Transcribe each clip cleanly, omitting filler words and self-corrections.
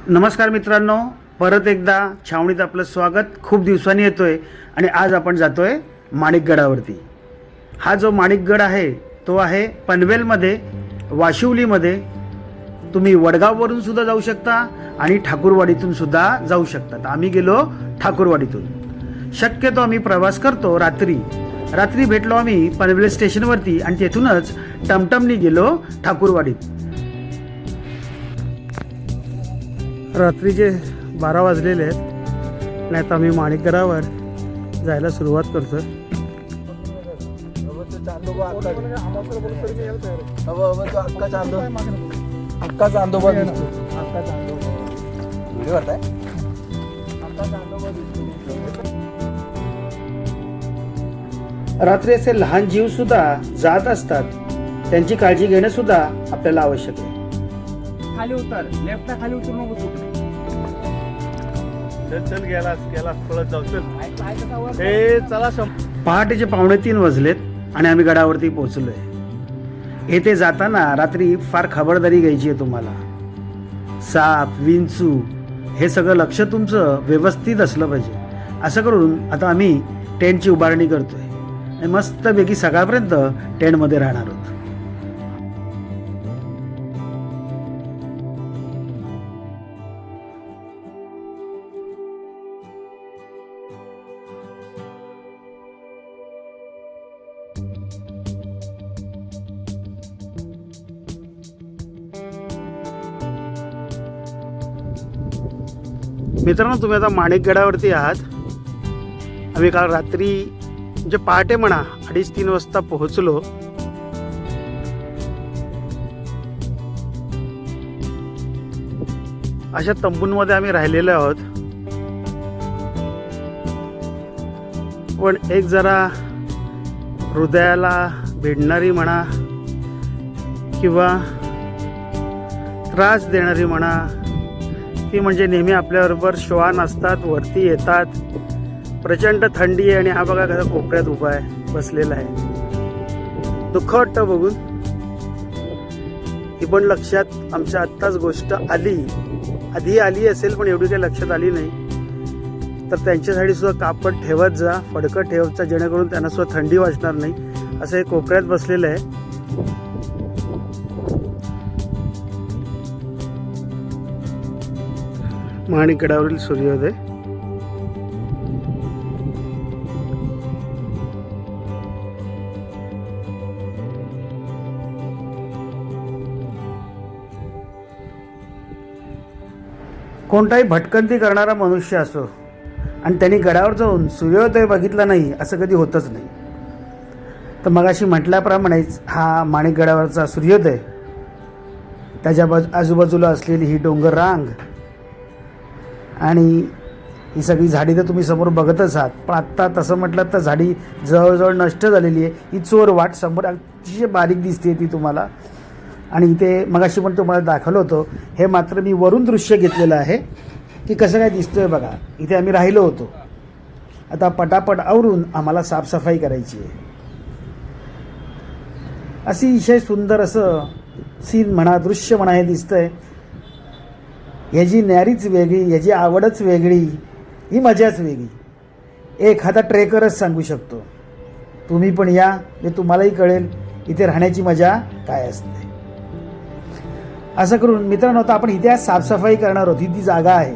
नमस्कार मित्रांनो, परत एकदा छावणीत आपलं स्वागत. खूप दिवसांनी येतोय आणि आज आपण जातोय माणिकगडावरती. हा जो माणिकगड आहे तो आहे पनवेलमध्ये, वाशिवलीमध्ये. तुम्ही वडगाववरून सुद्धा जाऊ शकता आणि ठाकूरवाडीतून सुद्धा जाऊ शकता. आम्ही गेलो ठाकूरवाडीतून. शक्यतो आम्ही प्रवास करतो रात्री भेटलो आम्ही पनवेल स्टेशनवरती आणि तेथूनच टमटमनी गेलो ठाकूरवाडीत. रात्रीचे 12 वाजलेले आहेत. नाही तर आम्ही माणिकगडावर जायला सुरुवात करतो. रात्री असे लहान जीव सुद्धा जात असतात, त्यांची काळजी घेणं सुद्धा आपल्याला आवश्यक आहे. खाली उतर, लेफ्टला खाली उतर नको तू. चल गेलास पळत जाऊ. चल ए चला. पहाटेचे 2:45 वाजलेत आणि आम्ही गडावरती पोहोचलोय. येथे जाताना रात्री फार खबरदारी घ्यायची आहे तुम्हाला. साप, विंचू हे सगळं लक्ष तुमचं व्यवस्थित असलं पाहिजे. असं करून आता आम्ही टेंटची उभारणी करतोय आणि मस्तपैकी सकाळपर्यंत टेंटमध्ये राहणार आहोत. मित्रांनो, तुम्ही आता माणिकगडावरती आहात. आम्ही काल रात्री म्हणजे पहाटे म्हणा 2:30-3 वाजता पोहोचलो. अशा तंबूंमध्ये आम्ही राहिलेलो आहोत. पण एक जरा हृदयाला भिडणारी म्हणा किंवा त्रास देणारी म्हणा ती म्हणजे नेहमी आपल्याबरोबर श्वान असतात, वरती येतात. प्रचंड थंडी आहे आणि हा बघा कसा कोपऱ्यात उभा आहे, बसलेला आहे. दुःख वाटतं बघून. ही पण लक्षात आमच्या आत्ताच गोष्ट आधी आली असेल पण एवढी काही लक्षात आली नाही. तर त्यांच्यासाठी सुद्धा कापड ठेवत जा, फडकं ठेवत जा, जेणेकरून त्यांना सुद्धा थंडी वाजणार नाही. असं हे कोपऱ्यात बसलेलं आहे. माणिकगडावरील सूर्योदय. कोणताही भटकंती करणारा मनुष्य असो आणि त्यांनी गडावर जाऊन सूर्योदय बघितला नाही असं कधी होतच नाही. तर मगाशी म्हटल्याप्रमाणेच हा माणिकगडावरचा सूर्योदय, त्याच्या आजूबाजूला असलेली ही डोंगर रांग आणि ही सगळी झाडी तर तुम्ही समोर बघतच आहात. पण आत्ता तसं म्हटलं तर झाडी जवळजवळ नष्ट झालेली आहे. ही चोर वाट समोर अतिशय बारीक दिसते ती तुम्हाला. आणि इथे मगाशी पण तुम्हाला दाखवलं होतं. हे मात्र मी वरून दृश्य घेतलेलं आहे की कसं काय दिसतोय बघा. इथे आम्ही राहिलो होतो. आता पटापट आवरून आम्हाला साफसफाई करायची आहे. अतिशय सुंदर असं सीन म्हणा, दृश्य म्हणा हे दिसतंय. ह्याची न्यारीच वेगळी, ह्याची आवडच वेगळी, ही मजाच वेगळी. एखादा ट्रेकरच सांगू शकतो. तुम्ही पण या, म्हणजे तुम्हालाही कळेल इथे राहण्याची मजा काय असते. असं करून मित्रांनो, आता आपण इथे आज साफसफाई करणार आहोत. ही ती जागा आहे.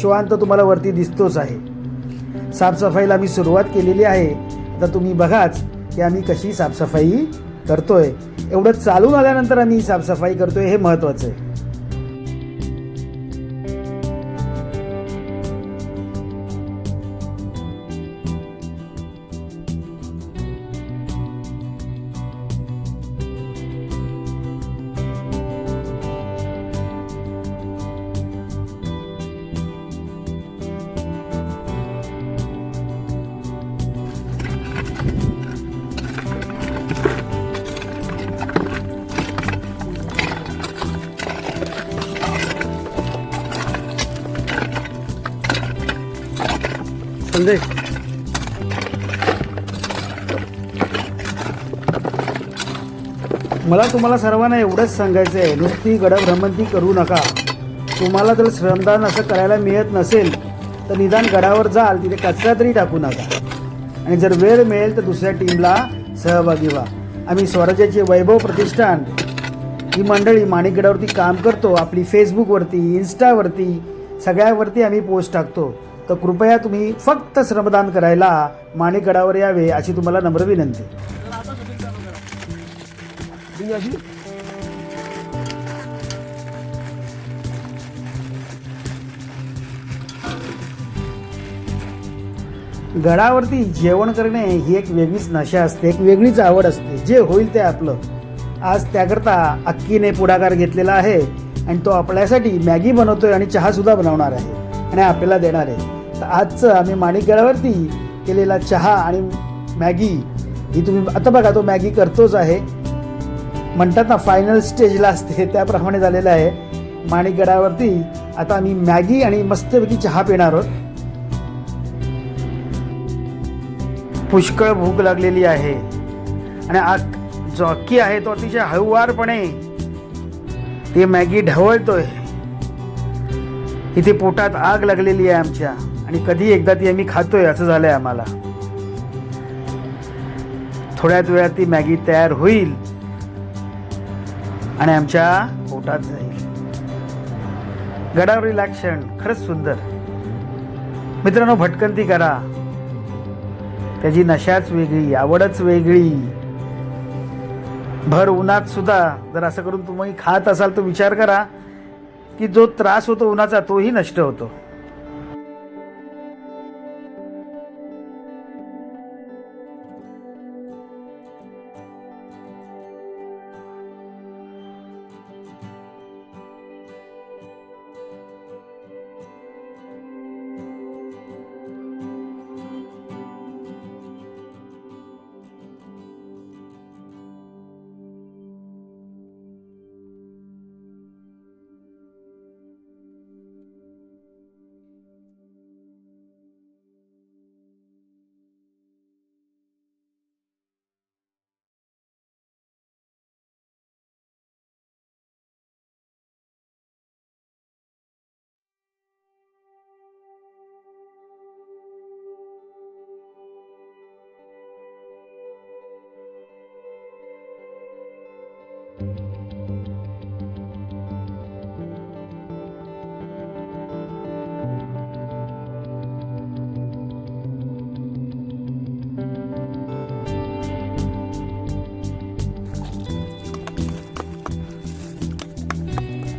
श्वान तर तुम्हाला वरती दिसतोच आहे. साफसफाईला आम्ही सुरुवात केलेली आहे. आता तुम्ही बघाच की आम्ही कशी साफसफाई करतोय. एवढं चालून आल्यानंतर आम्ही साफसफाई करतोय हे महत्त्वाचं आहे. संदेश, मला तुम्हाला सर्वांना एवढंच सांगायचं आहे, नुसती गडभ्रमंती करू नका. तुम्हाला जर श्रमदान असं करायला मिळत नसेल तर निदान गडावर जाल तिथे कचरा तरी टाकू नका आणि जर वेळ मिळेल तर दुसऱ्या टीमला सहभागी व्हा. आम्ही स्वराज्याचे वैभव प्रतिष्ठान ही मंडळी माणिकगडावरती काम करतो. आपली फेसबुकवरती, इन्स्टावरती सगळ्यावरती आम्ही पोस्ट टाकतो. तर कृपया तुम्ही फक्त श्रमदान करायला माणिकगडावर यावे अशी तुम्हाला नम्र विनंती. गडावरती जेवण करणे ही एक वेगळीच नशा असते, एक वेगळीच आवड असते. जे होईल ते आपलं. आज त्याकरता अक्कीने पुढाकार घेतलेला आहे आणि तो आपल्यासाठी मॅगी बनवतोय आणि चहासुद्धा बनवणार आहे आणि आपल्याला देणार आहे. तर आजचं आम्ही माणिकगडावरती केलेला चहा आणि मॅगी ही तुम्ही आता बघा, तो मॅगी करतोच आहे. म्हणतात ना फायनल स्टेजला असते त्याप्रमाणे झालेलं आहे. माणिकगडावरती आता आम्ही मॅगी आणि मस्तपैकी चहा पिणार आहोत. पुष्कळ भूक लागलेली आहे आणि जो अक्की आहे तो अतिशय हळूवारपणे ती मॅगी ढवळतोय. इथे पोटात आग लागलेली आहे आमच्या आणि कधी एकदा ती आम्ही खातोय असं झालंय आम्हाला. थोड्याच वेळात ती मॅगी तयार होईल आणि आमच्या पोटात जाईल. गडावरील क्षण खरंच सुंदर. मित्रांनो, भटकंती करा. त्याची नशाच वेगळी, आवडच वेगळी. भर उन्हात सुद्धा जर असं करून तुम्ही खात असाल तर विचार करा की जो त्रास होतो उन्हाचा तोही नष्ट होतो.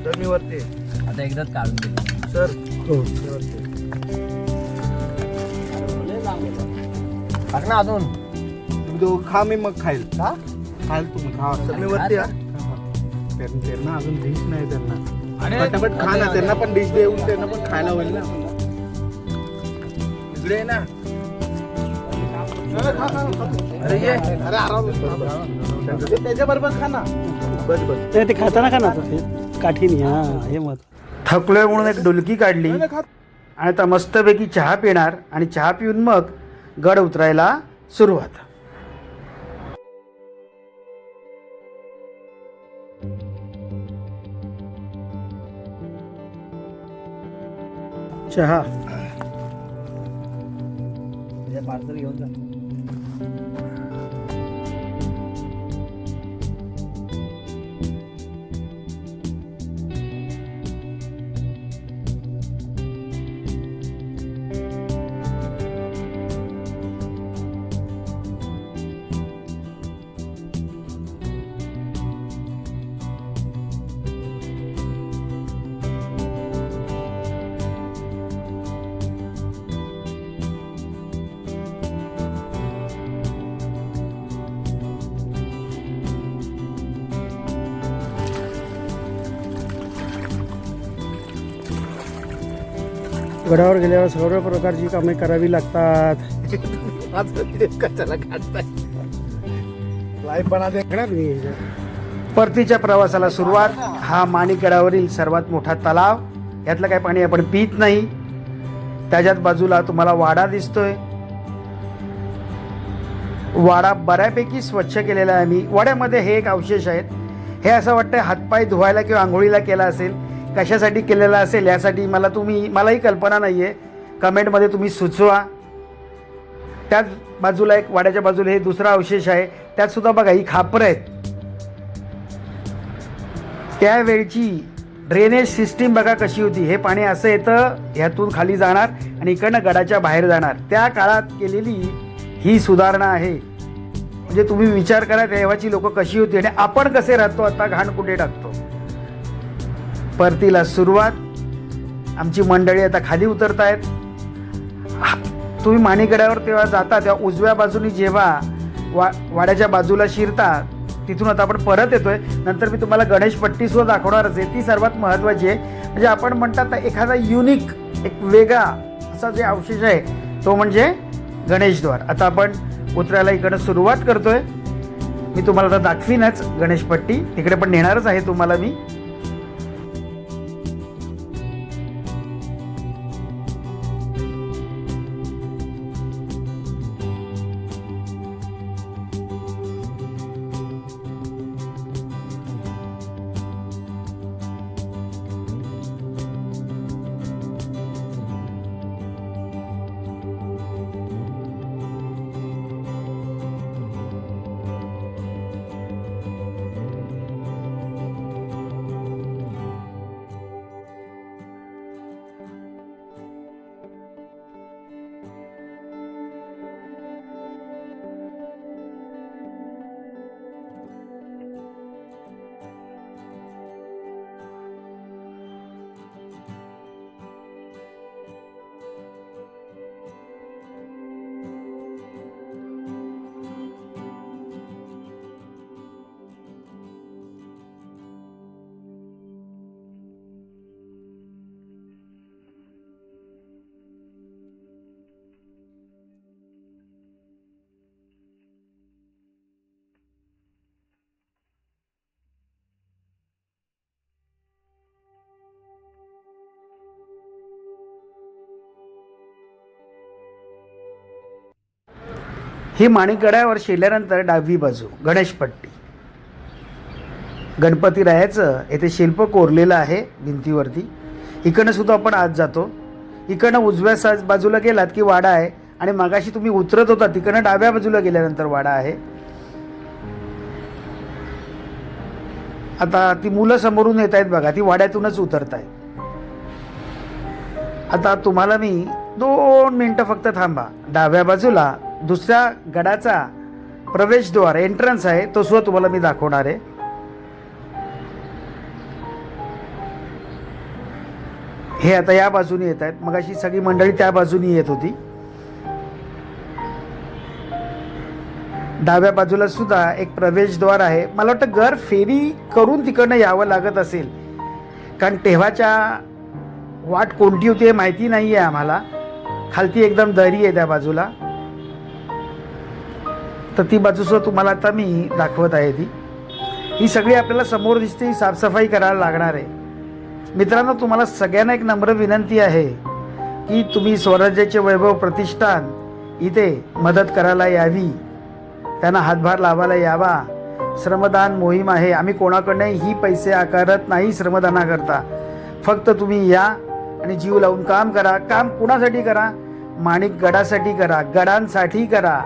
तर मी वरती आता एकदाच काढून दे सर. हो. टाक ना अजून. तुम्ही तो खा, मी मग खाईल. का खाल तुम्ही खा. सर मी वरती या. त्यांना अजून डिश नाही त्यांना. पटापट खा ना, त्यांना पण डिश देऊन त्यांना पण खायला होईल ना. इकडे ये ना. अरे ये. अरे आराम. त्याच्याबरोबर खा ना. बस बस. ते खाताना का ना काठीनी. हां, हे मत. थकलोय म्हणून एक डुलकी काढली आणि आता मस्तपैकी चहा पिणार आणि चहा पिऊन मग गड उतरायला सुरुवात. चहा पार्सल घेऊन जा. गडावर गेल्यावर सर्व प्रकारची कामे करावी लागतात. कशाला काढताय? लाईव्ह बना दे. परतीच्या प्रवासाला सुरुवात. हा माणिकगडावरील सर्वात मोठा तलाव. यातलं काही पाणी आपण पित नाही. त्याच्याच बाजूला तुम्हाला वाडा दिसतोय. वाडा बऱ्यापैकी स्वच्छ केलेला आहे. आम्ही वाड्यामध्ये हे एक अवशेष आहेत. हे असं वाटतं हातपाय धुवायला किंवा आंघोळीला केला असेल कशासाठी केलेला असेल यासाठी मलाही कल्पना नाही आहे. कमेंटमध्ये तुम्ही सुचवा. त्याच बाजूला एक वाड्याच्या बाजूला हे दुसरा अवशेष आहे, त्यात सुद्धा बघा ही खापरं आहेत. त्यावेळची ड्रेनेज सिस्टीम बघा कशी होती. हे पाणी असं येतं, ह्यातून खाली जाणार आणि इकडनं गडाच्या बाहेर जाणार. त्या काळात केलेली ही सुधारणा आहे. म्हणजे तुम्ही विचार करा तेव्हाची लोक कशी होती आणि आपण कसे राहतो आता, घाण कुठे टाकतो. परतीला सुरुवात. आमची मंडळी आता खाली उतरत आहेत. तुम्ही माणिकगडावर तेव्हा जाता तेव्हा उजव्या बाजूनी जेव्हा वाड्याच्या बाजूला शिरता तिथून आता आपण परत येतोय. नंतर मी तुम्हाला गणेशपट्टी सुद्धा दाखवणारच आहे. ती सर्वात महत्त्वाची आहे. म्हणजे आपण म्हणतात ना एखादा युनिक एक वेगळा असा जे अवशेष आहे तो म्हणजे गणेशद्वार. आता आपण उतरायला इकडं सुरुवात करतोय. मी तुम्हाला आता दाखवीनच गणेशपट्टी, तिकडे पण नेणारच आहे तुम्हाला मी. ही माणिकगडावर शिरल्यानंतर डावी बाजू गणेशपट्टी. गणपतीरायाचं येथे शिल्प कोरलेलं आहे भिंतीवरती. इकडनं सुद्धा आपण आत जातो. इकडनं उजव्या बाजूला गेलात की वाडा आहे आणि मगाशी तुम्ही उतरत होता तिकडनं डाव्या बाजूला गेल्यानंतर वाडा आहे. आता ती मुलं समोरून येत आहेत बघा, ती वाड्यातूनच उतरत आहेत. आता तुम्हाला मी 2 मिनटं फक्त थांबा. डाव्या बाजूला दुसऱ्या गडाचा प्रवेशद्वार एंट्रन्स आहे, तो सुद्धा तुम्हाला मी दाखवणार आहे. हे आता या बाजूने येत आहेत. मग अशी सगळी मंडळी त्या बाजूने येत होती. डाव्या बाजूला सुद्धा एक प्रवेशद्वार आहे. मला वाटतं घर फेरी करून तिकडनं यावं लागत असेल, कारण तेव्हाच्या वाट कोणती होती हे माहिती नाही आहे आम्हाला. खालती एकदम दरी आहे त्या बाजूला. तर ती बाजूसुद्धा तुम्हाला आता मी दाखवत आहे. ही सगळी आपल्याला समोर दिसते, ही साफसफाई करायला लागणार आहे. मित्रांनो, तुम्हाला सगळ्यांना एक नम्र विनंती आहे की तुम्ही स्वराज्याचे वैभव प्रतिष्ठान इथे मदत करायला यावी, त्यांना हातभार लावायला यावा. श्रमदान मोहीम आहे. आम्ही कोणाकडनंही पैसे आकारत नाही श्रमदानाकरता. फक्त तुम्ही या आणि जीव लावून काम करा. काम कुणासाठी करा? माणिकगडासाठी करा, गडांसाठी करा,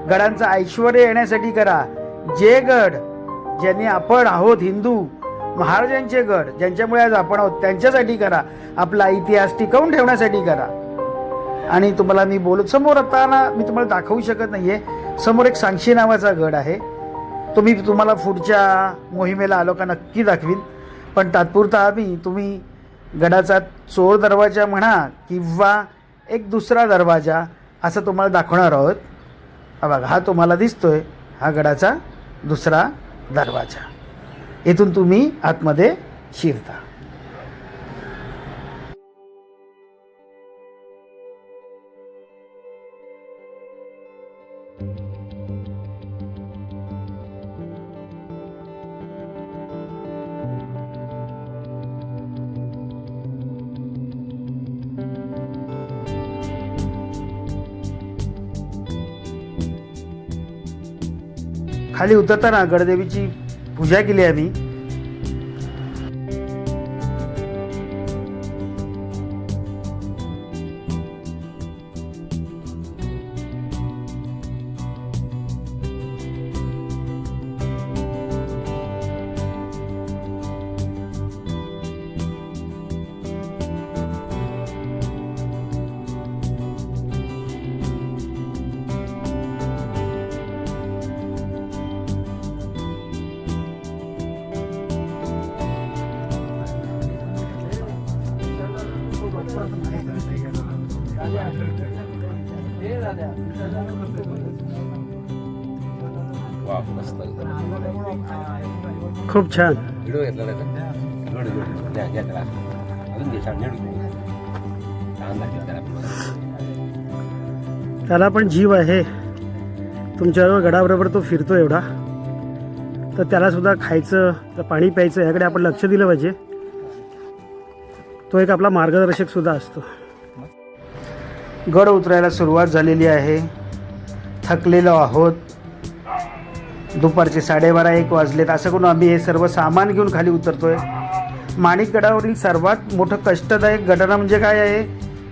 गडांचं ऐश्वर येण्यासाठी करा. जे गड ज्यांनी आपण आहोत हिंदू महाराजांचे गड, ज्यांच्यामुळे आज आपण आहोत, त्यांच्यासाठी करा. आपला इतिहास टिकवून ठेवण्यासाठी करा. आणि तुम्हाला मी बोलत समोर आता ना मी तुम्हाला दाखवू शकत नाहीये. समोर एक सांक्षी नावाचा गड आहे. तो मी तुम्हाला पुढच्या मोहिमेला आलो का नक्की दाखवीन. पण तात्पुरता आम्ही तुम्ही गडाचा चोर दरवाजा म्हणा किंवा एक दुसरा दरवाजा असं तुम्हाला दाखवणार आहोत. हा बघा, हा तुम्हाला दिसतोय, हा गडाचा दुसरा दरवाजा. इथून तुम्ही आतमध्ये शिरता. खाली उतरताना गडदेवीची पूजा केली आम्ही. वा मस्त खूप छान. व्हिडिओ घेतला त्याचा घ्या त्याला अजून घे छान छान लागेल त्याला. त्याला पण जीव आहे. तुमच्याबरोबर गडाबरोबर तो फिरतो एवढा, तर त्याला सुद्धा खायचं तर पाणी प्यायचं याकडे आपण लक्ष दिलं पाहिजे. तो एक आपला मार्गदर्शक सुद्धा असतो. गड उतरायला सुरुवात झालेली आहे. थकलेलो आहोत. दुपारचे 12:30-1 वाजलेत. असं करून आम्ही हे सर्व सामान घेऊन खाली उतरतोय. माणिकगडावरील सर्वात मोठं कष्टदायक घटना म्हणजे काय आहे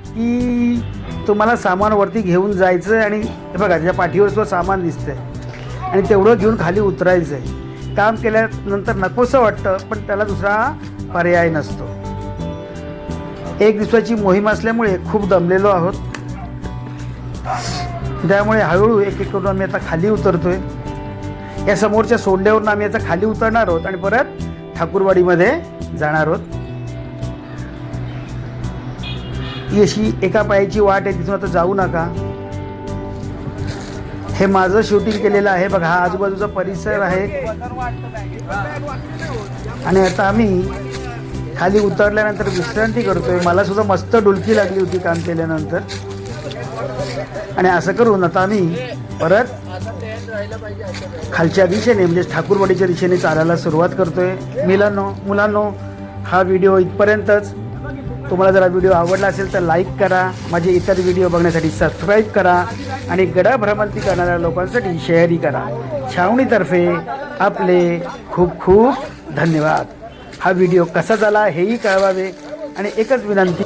की तुम्हाला सामान वरती घेऊन जायचं आहे आणि हे बघा त्याच्या पाठीवर सुद्धा सामान दिसतंय आणि तेवढं घेऊन खाली उतरायचं आहे. काम केल्यानंतर नकोसं वाटतं, पण त्याला दुसरा पर्याय नसतो. 1 दिवसाची मोहीम असल्यामुळे खूप दमलेलो आहोत. त्यामुळे हळूहळू एक एक करून आम्ही आता खाली उतरतोय. या समोरच्या सोंड्यावरून आम्ही आता खाली उतरणार आहोत आणि परत ठाकूरवाडीमध्ये जाणार आहोत. ही अशी एका पायाची वाट आहे, तिथून आता जाऊ नका. हे माझं शूटिंग केलेलं आहे बघा. हा आजूबाजूचा परिसर आहे. आणि आता आम्ही खाली उतरल्यानंतर विश्रांती करतोय. मला सुद्धा मस्त डुलकी लागली होती काम केल्यानंतर. आणि असं करून आता आम्ही परत खालच्या दिशेने म्हणजे ठाकूरवाडीच्या दिशेने चालायला सुरुवात करतोय. मुलांनो हा व्हिडिओ इथपर्यंतच. तुम्हाला जर हा व्हिडिओ आवडला असेल तर लाईक करा. माझे इतर व्हिडिओ बघण्यासाठी सबस्क्राईब करा आणि गडा भ्रमंती करणाऱ्या लोकांसाठी शेअरही करा. छावणीतर्फे आपले खूप खूप धन्यवाद. हा व्हिडिओ कसा झाला हेही कळवावे आणि एकच विनंती